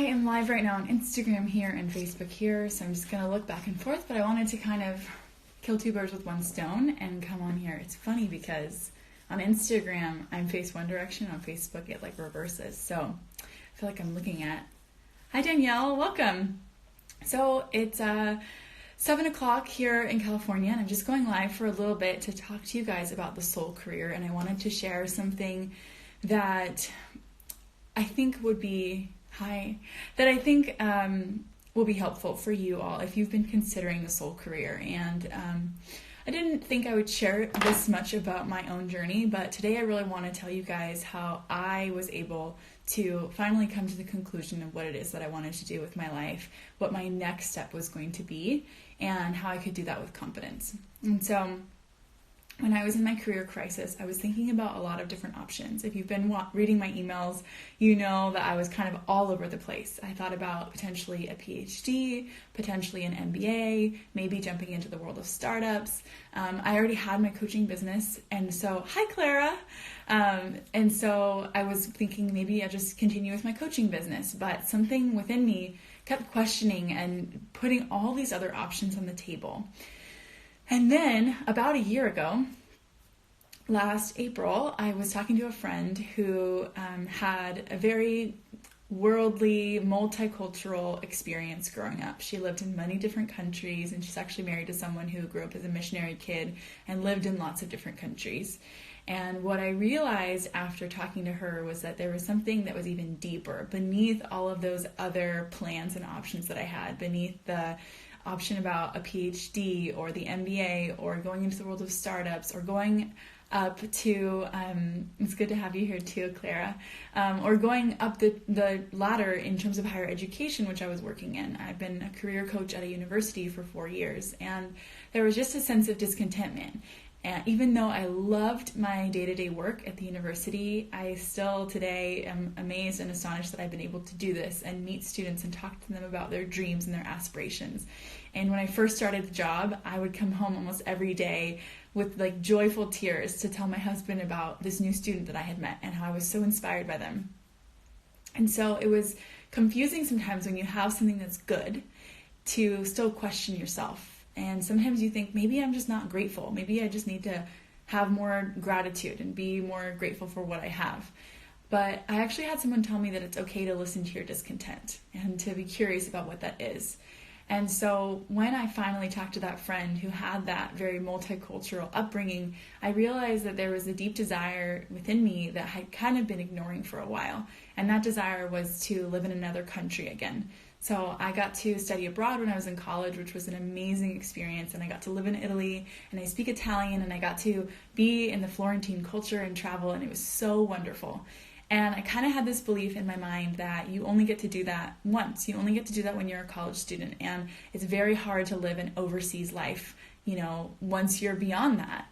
am live right now on Instagram here and Facebook here, so I'm just going to look back and forth, but I wanted to kind of kill two birds with one stone and come on here. It's funny because on Instagram, I'm face one direction, on Facebook it like reverses, so I feel like I'm looking at... Hi Danielle, welcome! So it's 7 o'clock here in California, and I'm just going live for a little bit to talk to you guys about the soul career, and I wanted to share something that I think would be... will be helpful for you all if you've been considering the soul career. And I didn't think I would share this much about my own journey, but today I really want to tell you guys how I was able to finally come to the conclusion of what it is that I wanted to do with my life, what my next step was going to be, and how I could do that with confidence. And so when I was in my career crisis, I was thinking about a lot of different options. If you've been reading my emails, you know that I was kind of all over the place. I thought about potentially a PhD, potentially an MBA, maybe jumping into the world of startups. I already had my coaching business, and so, hi Clara! And so I was thinking maybe I'll just continue with my coaching business, but something within me kept questioning and putting all these other options on the table. And then about a year ago, last April, I was talking to a friend who had a very worldly, multicultural experience growing up. She lived in many different countries, and she's actually married to someone who grew up as a missionary kid and lived in lots of different countries. And what I realized after talking to her was that there was something that was even deeper beneath all of those other plans and options that I had, beneath the option about a PhD or the MBA or going into the world of startups or going up to, it's good to have you here too, Clara, or going up the ladder in terms of higher education, which I was working in. I've been a career coach at a university for 4 years, and there was just a sense of discontentment. And even though I loved my day-to-day work at the university, I still today am amazed and astonished that I've been able to do this and meet students and talk to them about their dreams and their aspirations. And when I first started the job, I would come home almost every day with like joyful tears to tell my husband about this new student that I had met and how I was so inspired by them. And so it was confusing sometimes when you have something that's good to still question yourself. And sometimes you think, maybe I'm just not grateful. Maybe I just need to have more gratitude and be more grateful for what I have. But I actually had someone tell me that it's okay to listen to your discontent and to be curious about what that is. And so when I finally talked to that friend who had that very multicultural upbringing, I realized that there was a deep desire within me that I had kind of been ignoring for a while. And that desire was to live in another country again. So I got to study abroad when I was in college, which was an amazing experience, and I got to live in Italy, and I speak Italian, and I got to be in the Florentine culture and travel, and it was so wonderful. And I kind of had this belief in my mind that you only get to do that once. You only get to do that when you're a college student, and it's very hard to live an overseas life, once you're beyond that.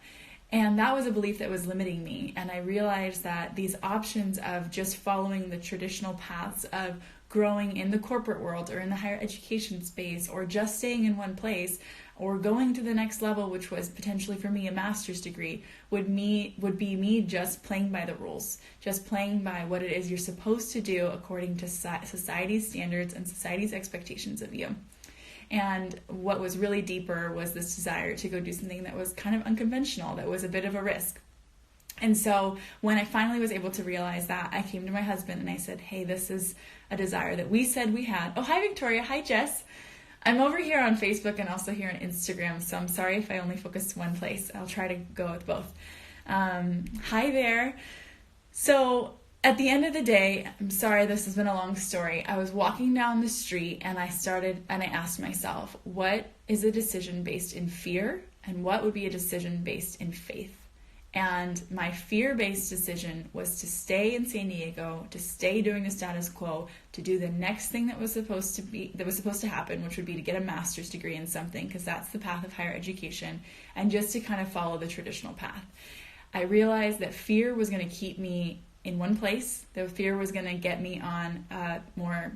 And that was a belief that was limiting me, and I realized that these options of just following the traditional paths of growing in the corporate world or in the higher education space or just staying in one place or going to the next level, which was potentially for me a master's degree, would be me just playing by the rules, just playing by what it is you're supposed to do according to society's standards and society's expectations of you. And what was really deeper was this desire to go do something that was kind of unconventional, that was a bit of a risk. And so when I finally was able to realize that, I came to my husband and I said, hey, this is a desire that we said we had. Oh, hi, Victoria. Hi, Jess. I'm over here on Facebook and also here on Instagram, so I'm sorry if I only focused one place. I'll try to go with both. Hi there. So at the end of the day, I'm sorry, this has been a long story. I was walking down the street and I asked myself, what is a decision based in fear and what would be a decision based in faith? And my fear-based decision was to stay in San Diego, to stay doing the status quo, to do the next thing that was supposed to happen, which would be to get a master's degree in something, because that's the path of higher education, and just to kind of follow the traditional path. I realized that fear was going to keep me in one place. The fear was going to get me on a more,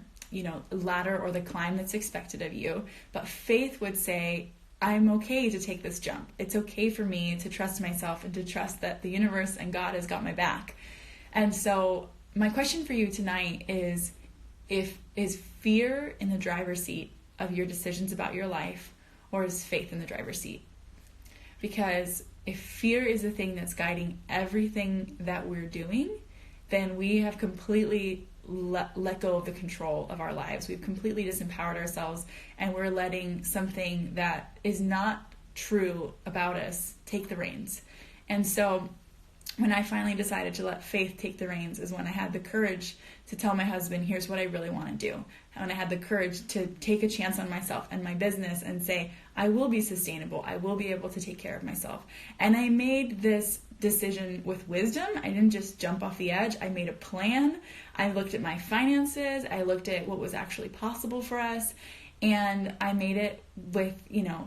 ladder or the climb that's expected of you. But faith would say, I'm okay to take this jump. It's okay for me to trust myself and to trust that the universe and God has got my back. And so my question for you tonight is, is fear in the driver's seat of your decisions about your life, or is faith in the driver's seat? Because if fear is the thing that's guiding everything that we're doing, then we have completely let go of the control of our lives. We've completely disempowered ourselves, and we're letting something that is not true about us take the reins. And so when I finally decided to let faith take the reins is when I had the courage to tell my husband, here's what I really want to do. When I had the courage to take a chance on myself and my business and say, I will be sustainable. I will be able to take care of myself. And I made this decision with wisdom. I didn't just jump off the edge. I made a plan. I looked at my finances. I looked at what was actually possible for us. And I made it with,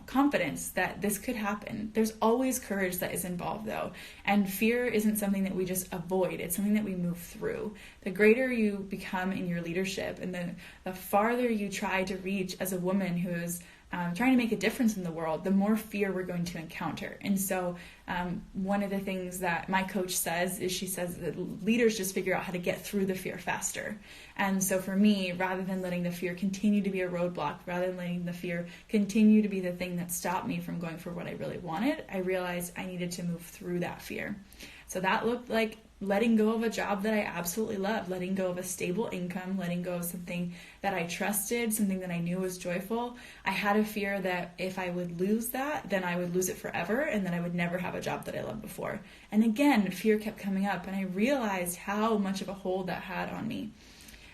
confidence that this could happen. There's always courage that is involved, though. And fear isn't something that we just avoid. It's something that we move through. The greater you become in your leadership and the farther you try to reach as a woman who is trying to make a difference in the world, the more fear we're going to encounter. And so one of the things that my coach says is she says that leaders just figure out how to get through the fear faster. And so for me, rather than letting the fear continue to be a roadblock, rather than letting the fear continue to be the thing that stopped me from going for what I really wanted, I realized I needed to move through that fear. So that looked like letting go of a job that I absolutely loved, letting go of a stable income, letting go of something that I trusted, something that I knew was joyful. I had a fear that if I would lose that, then I would lose it forever, and then I would never have a job that I loved before. And again, fear kept coming up, and I realized how much of a hold that had on me.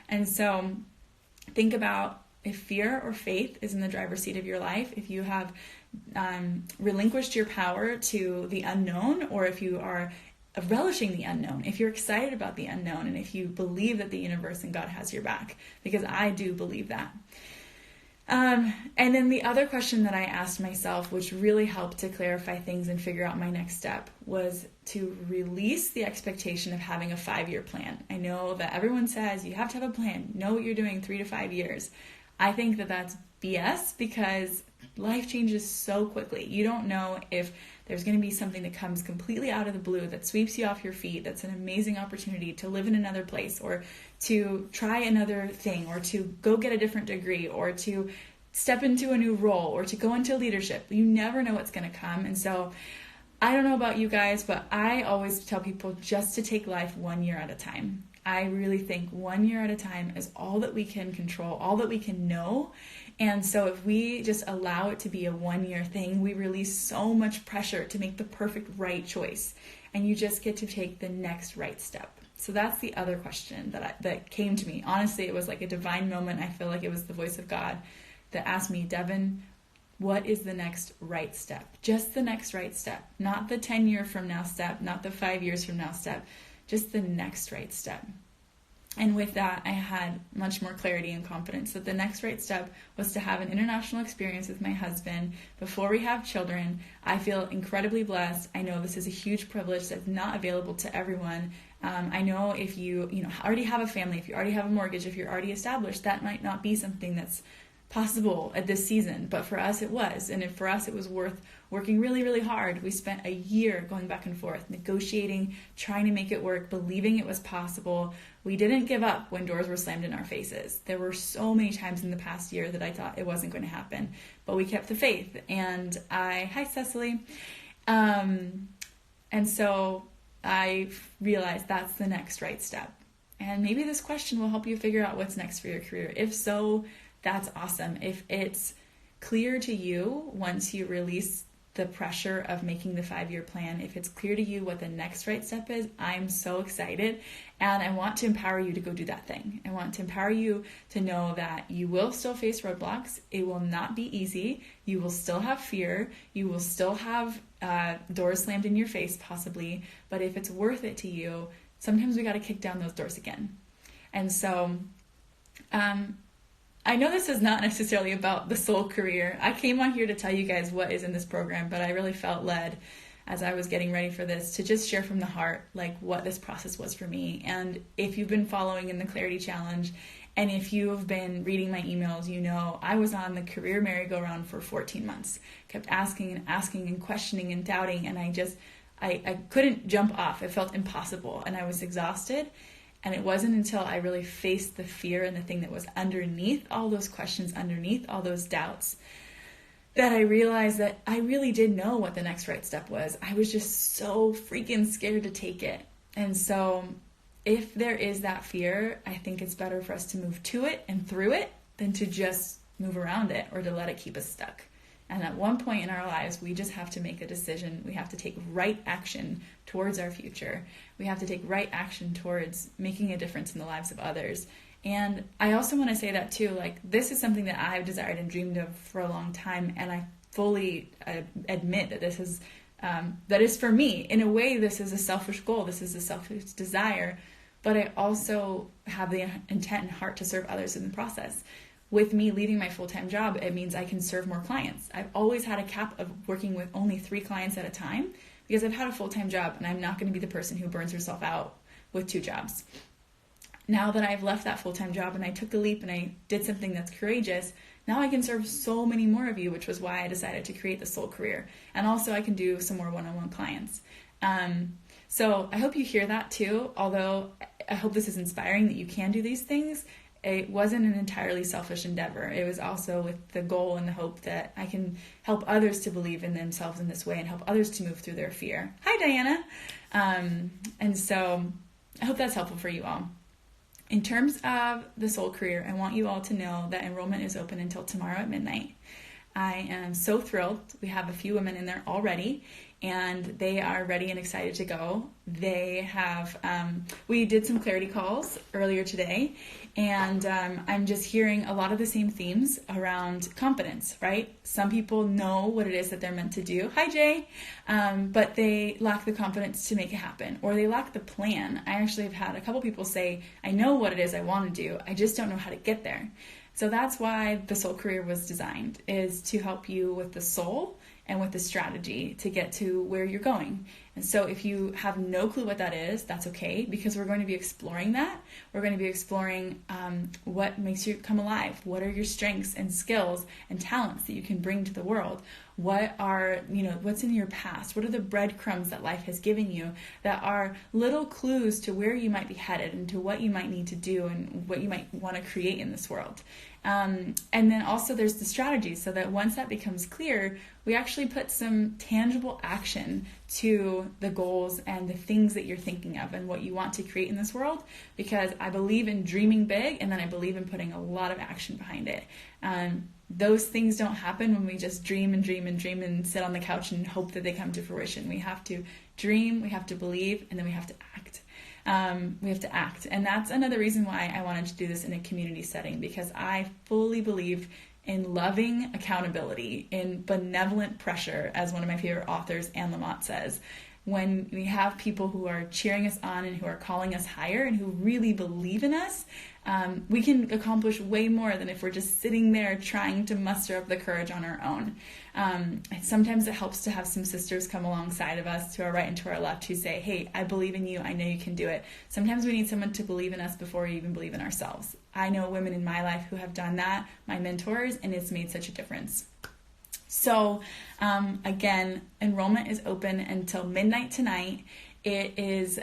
And so think about if fear or faith is in the driver's seat of your life, if you have relinquished your power to the unknown, or if you are relishing the unknown, if you're excited about the unknown, and if you believe that the universe and God has your back, because I do believe that. And then the other question that I asked myself, which really helped to clarify things and figure out my next step, was to release the expectation of having a 5-year plan. I know that everyone says you have to have a plan, know what you're doing 3 to 5 years. I think that that's BS, because life changes so quickly. You don't know if there's going to be something that comes completely out of the blue that sweeps you off your feet. That's an amazing opportunity to live in another place, or to try another thing, or to go get a different degree, or to step into a new role, or to go into leadership. You never know what's going to come. And so I don't know about you guys, but I always tell people just to take life 1 year at a time. I really think 1 year at a time is all that we can control, all that we can know. And so if we just allow it to be a 1 year thing, we release so much pressure to make the perfect right choice. And you just get to take the next right step. So that's the other question that came to me. Honestly, it was like a divine moment. I feel like it was the voice of God that asked me, Devin, what is the next right step? Just the next right step. Not the 10 year from now step, not the 5 years from now step, just the next right step. And with that, I had much more clarity and confidence that the next right step was to have an international experience with my husband before we have children. I feel incredibly blessed. I know this is a huge privilege that's not available to everyone. I know if you already have a family, if you already have a mortgage, if you're already established, that might not be something that's possible at this season, but for us it was. And for us it was worth working really, really hard. We spent a year going back and forth, negotiating, trying to make it work, believing it was possible. We didn't give up when doors were slammed in our faces. There were so many times in the past year that I thought it wasn't going to happen, but we kept the faith. And hi Cecily. And so I realized that's the next right step. And maybe this question will help you figure out what's next for your career. If so, that's awesome. If it's clear to you once you release the pressure of making the 5-year plan, if it's clear to you what the next right step is, I'm so excited. And I want to empower you to go do that thing. I want to empower you to know that you will still face roadblocks. It will not be easy. You will still have fear. You will still have doors slammed in your face possibly. But if it's worth it to you, sometimes we got to kick down those doors again. And so, I know this is not necessarily about the soul career. I came on here to tell you guys what is in this program, but I really felt led as I was getting ready for this to just share from the heart, like what this process was for me. And if you've been following in the Clarity Challenge, and if you've been reading my emails, you know I was on the career merry-go-round for 14 months. Kept asking and questioning and doubting, and I couldn't jump off. It felt impossible, and I was exhausted. And it wasn't until I really faced the fear and the thing that was underneath all those questions, underneath all those doubts, that I realized that I really did know what the next right step was. I was just so freaking scared to take it. And so if there is that fear, I think it's better for us to move to it and through it than to just move around it or to let it keep us stuck. And at one point in our lives, we just have to make a decision. We have to take right action towards our future. We have to take right action towards making a difference in the lives of others. And I also want to say that too, like, this is something that I've desired and dreamed of for a long time. And I fully admit that this is, that is for me. In a way, this is a selfish goal. This is a selfish desire. But I also have the intent and heart to serve others in the process. With me leaving my full-time job, it means I can serve more clients. I've always had a cap of working with only 3 clients at a time because I've had a full-time job, and I'm not going to be the person who burns herself out with 2 jobs. Now that I've left that full-time job and I took the leap and I did something that's courageous, now I can serve so many more of you, which was why I decided to create the Soul Career. And also I can do some more one-on-one clients. So I hope you hear that too, although I hope this is inspiring that you can do these things. It wasn't an entirely selfish endeavor. It was also with the goal and the hope that I can help others to believe in themselves in this way and help others to move through their fear. Hi, Diana. And so I hope that's helpful for you all. In terms of the Soul Career, I want you all to know that enrollment is open until tomorrow at midnight. I am so thrilled. We have a few women in there already, and they are ready and excited to go. They have, we did some clarity calls earlier today, and I'm just hearing a lot of the same themes around confidence, right? Some people know what it is that they're meant to do. Hi, Jay. But they lack the confidence to make it happen, or they lack the plan. I actually have had a couple people say, I know what it is I want to do, I just don't know how to get there. So that's why the Soul Career was designed, is to help you with the soul and with the strategy to get to where you're going. And so if you have no clue what that is, that's okay, because we're going to be exploring that. We're going to be exploring what makes you come alive. What are your strengths and skills and talents that you can bring to the world? What are, what's in your past? What are the breadcrumbs that life has given you that are little clues to where you might be headed and to what you might need to do and what you might want to create in this world? And then also there's the strategy, so that once that becomes clear, we actually put some tangible action to the goals and the things that you're thinking of and what you want to create in this world, because I believe in dreaming big, and then I believe in putting a lot of action behind it. Those things don't happen when we just dream and dream and dream and sit on the couch and hope that they come to fruition. We have to dream, we have to believe, and then we have to act. And that's another reason why I wanted to do this in a community setting, because I fully believe in loving accountability, in benevolent pressure, as one of my favorite authors, Anne Lamott, says. When we have people who are cheering us on and who are calling us higher and who really believe in us, we can accomplish way more than if we're just sitting there trying to muster up the courage on our own. Sometimes it helps to have some sisters come alongside of us, to our right and to our left, who say, hey, I believe in you, I know you can do it. Sometimes we need someone to believe in us before we even believe in ourselves. I know women in my life who have done that, my mentors, and it's made such a difference. So again, enrollment is open until midnight tonight. It is,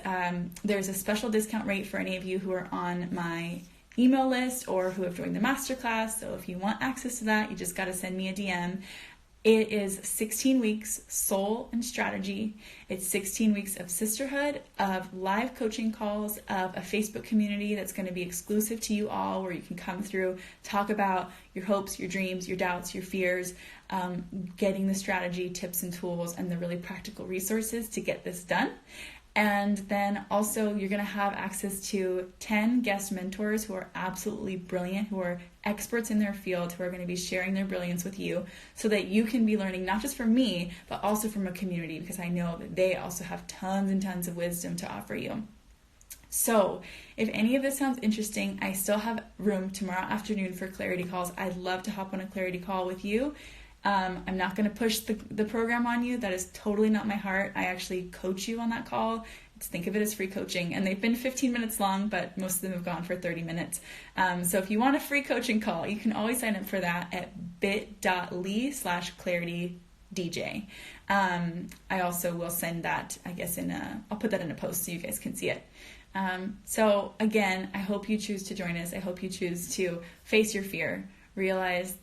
there's a special discount rate for any of you who are on my email list or who have joined the masterclass. So if you want access to that, you just got to send me a DM. It is 16 weeks soul and strategy. It's 16 weeks of sisterhood, of live coaching calls, of a Facebook community that's going to be exclusive to you all, where you can come through, talk about your hopes, your dreams, your doubts, your fears, getting the strategy, tips and tools, and the really practical resources to get this done. And then also you're going to have access to 10 guest mentors who are absolutely brilliant, who are experts in their field, who are going to be sharing their brilliance with you, so that you can be learning not just from me, but also from a community, because I know that they also have tons and tons of wisdom to offer you. So if any of this sounds interesting, I still have room tomorrow afternoon for clarity calls. I'd love to hop on a clarity call with you. I'm not going to push the program on you. That is totally not my heart. I actually coach you on that call. Think of it as free coaching. And they've been 15 minutes long, but most of them have gone for 30 minutes. So if you want a free coaching call, you can always sign up for that at bit.ly/claritydj. I also will send that, I guess, I'll put that in a post so you guys can see it. So again, I hope you choose to join us. I hope you choose to face your fear, realize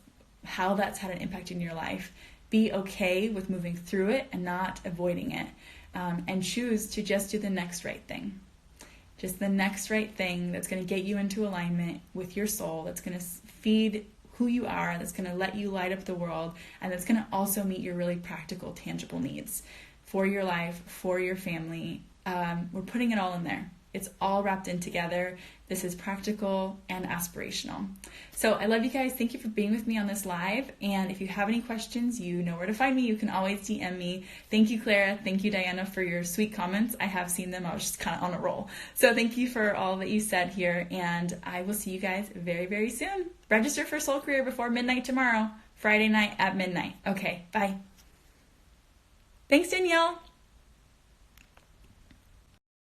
how that's had an impact in your life, be okay with moving through it and not avoiding it, and choose to just do the next right thing. Just the next right thing that's going to get you into alignment with your soul, that's going to feed who you are, that's going to let you light up the world, and that's going to also meet your really practical, tangible needs for your life, for your family. We're putting it all in there. It's all wrapped in together. This is practical and aspirational. So I love you guys. Thank you for being with me on this live. And if you have any questions, you know where to find me. You can always DM me. Thank you, Clara. Thank you, Diana, for your sweet comments. I have seen them. I was just kind of on a roll. So thank you for all that you said here. And I will see you guys very, very soon. Register for Soul Career before midnight tomorrow, Friday night at midnight. Okay, bye. Thanks, Danielle.